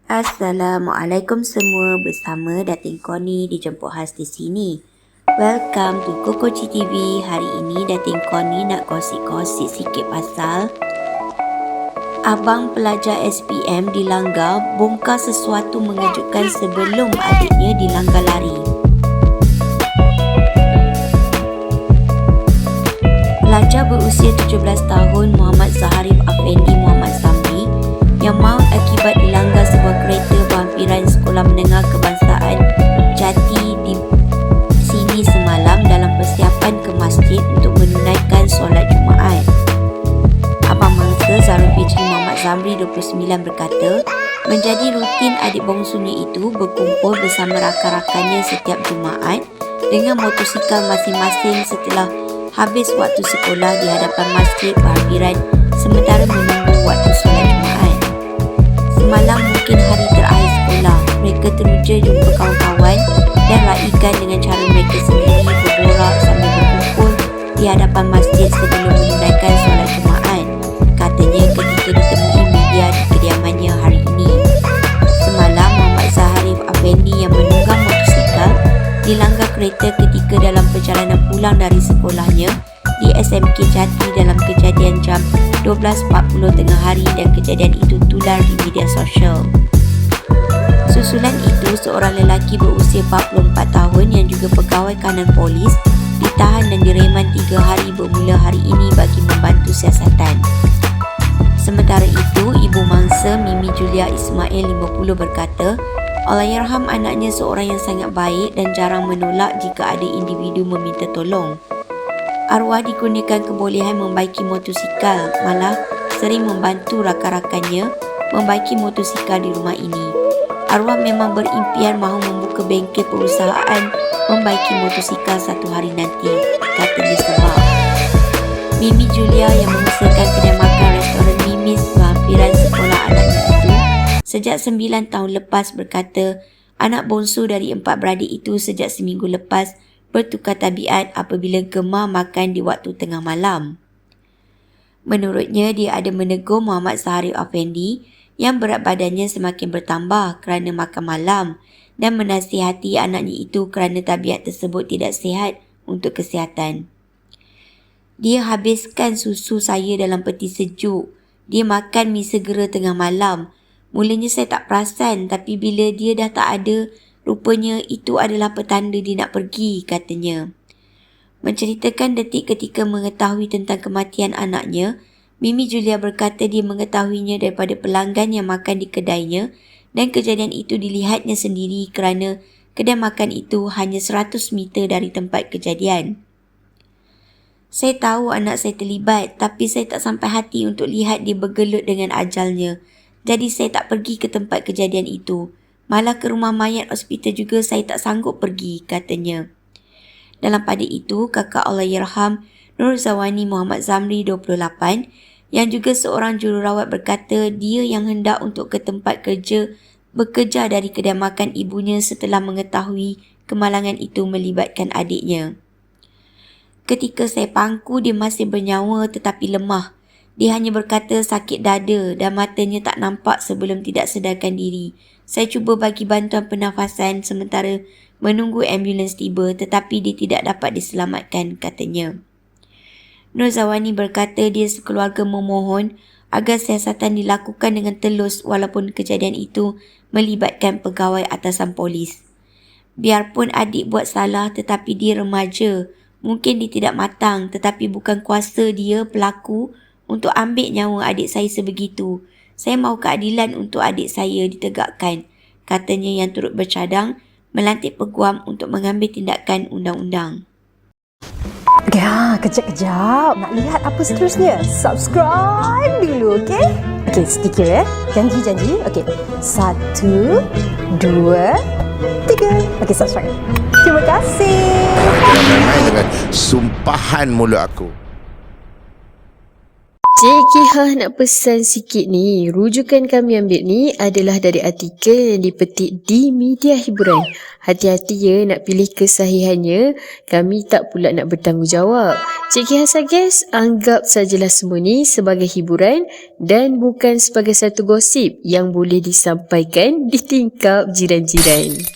Assalamualaikum semua, bersama Datin Connie dijemput khas di sini. Welcome to Kokoci TV. Hari ini Datin Connie nak gosip-gosip sikit pasal abang pelajar SPM dilanggar bongkar sesuatu mengejutkan sebelum adiknya dilanggar lari. Pelajar berusia 17 tahun Muhammad Zaharif Afendi Muhammad Zamri yang maut akibat dilanggar sebuah kereta berhampiran Sekolah Menengah Kebangsaan Jati di sini semalam dalam persiapan ke masjid untuk menunaikan solat Jumaat. Abang mangsa Zarul Fitri Muhammad Zamri 29 berkata, menjadi rutin adik bongsunya itu berkumpul bersama rakan-rakannya setiap Jumaat dengan motosikal masing-masing setelah habis waktu sekolah di hadapan masjid berhampiran sementara menunggu waktu solat Jumaat. Semalam mungkin hari terakhir sekolah, mereka teruja jumpa kawan-kawan dan raikan dengan cara mereka sendiri berborak sambil berkumpul di hadapan masjid sebelum menunaikan solat Jumaat, katanya ketika ditemui media di kediamannya hari ini. Semalam Muhammad Zaharif Afendi yang menunggang motosikal dilanggar kereta ketika dalam perjalanan pulang dari sekolahnya di SMK Jati dalam kejadian jam 12.40 tengah hari dan kejadian itu tular di media sosial. Susulan itu, seorang lelaki berusia 44 tahun yang juga pegawai kanan polis ditahan dan direman 3 hari bermula hari ini bagi membantu siasatan. Sementara itu, ibu mangsa Mimi Julia Ismail 50 berkata, Allahyarham anaknya seorang yang sangat baik dan jarang menolak jika ada individu meminta tolong. Arwah dikurniakan kebolehan membaiki motosikal, malah sering membantu rakan-rakannya membaiki motosikal di rumah ini. Arwah memang berimpian mahu membuka bengkel perusahaan membaiki motosikal satu hari nanti, katanya sebab. Mimi Julia yang mengusahakan kedai makan restoran Mimis berhampiran sekolah anaknya itu sejak 9 tahun lepas berkata, anak bongsu dari 4 beradik itu sejak seminggu lepas bertukar tabiat apabila gemar makan di waktu tengah malam. Menurutnya, dia ada menegur Muhammad Zaharif Afendi yang berat badannya semakin bertambah kerana makan malam dan menasihati anaknya itu kerana tabiat tersebut tidak sihat untuk kesihatan. Dia habiskan susu saya dalam peti sejuk. Dia makan mi segera tengah malam. Mulanya saya tak perasan, tapi bila dia dah tak ada, rupanya itu adalah petanda dia nak pergi, katanya. Menceritakan detik ketika mengetahui tentang kematian anaknya, Mimi Julia berkata dia mengetahuinya daripada pelanggan yang makan di kedainya dan kejadian itu dilihatnya sendiri kerana kedai makan itu hanya 100 meter dari tempat kejadian. Saya tahu anak saya terlibat, tapi saya tak sampai hati untuk lihat dia bergelut dengan ajalnya. Jadi saya tak pergi ke tempat kejadian itu. Malah ke rumah mayat hospital juga saya tak sanggup pergi, katanya. Dalam pada itu, kakak Allahyarham Nur Zawani Muhammad Zamri 28 yang juga seorang jururawat berkata dia yang hendak untuk ke tempat kerja bekerja dari kedai makan ibunya setelah mengetahui kemalangan itu melibatkan adiknya. Ketika saya pangku, dia masih bernyawa tetapi lemah. Dia hanya berkata sakit dada dan matanya tak nampak sebelum tidak sedarkan diri. Saya cuba bagi bantuan pernafasan sementara menunggu ambulans tiba tetapi dia tidak dapat diselamatkan, katanya. Nur Zawani berkata dia sekeluarga memohon agar siasatan dilakukan dengan telus walaupun kejadian itu melibatkan pegawai atasan polis. Biarpun adik buat salah tetapi dia remaja, mungkin dia tidak matang tetapi bukan kuasa dia pelaku untuk ambil nyawa adik saya sebegitu. Saya mahu keadilan untuk adik saya ditegakkan, katanya yang turut bercadang melantik peguam untuk mengambil tindakan undang-undang. Okey, kejap-kejap. Nak lihat apa seterusnya? Subscribe dulu, okey? Okey, sedikit ya. Janji. Okey. 1, 2, 3. Okey, subscribe. Terima kasih. Jangan main dengan sumpahan mulut aku. Cik Kihah nak pesan sikit ni. Rujukan kami ambil ni adalah dari artikel yang dipetik di media hiburan. Hati-hati ya nak pilih kesahihannya. Kami tak pula nak bertanggungjawab. Cik Kihah suggest anggap sajalah semua ni sebagai hiburan dan bukan sebagai satu gosip yang boleh disampaikan di tingkap jiran-jiran.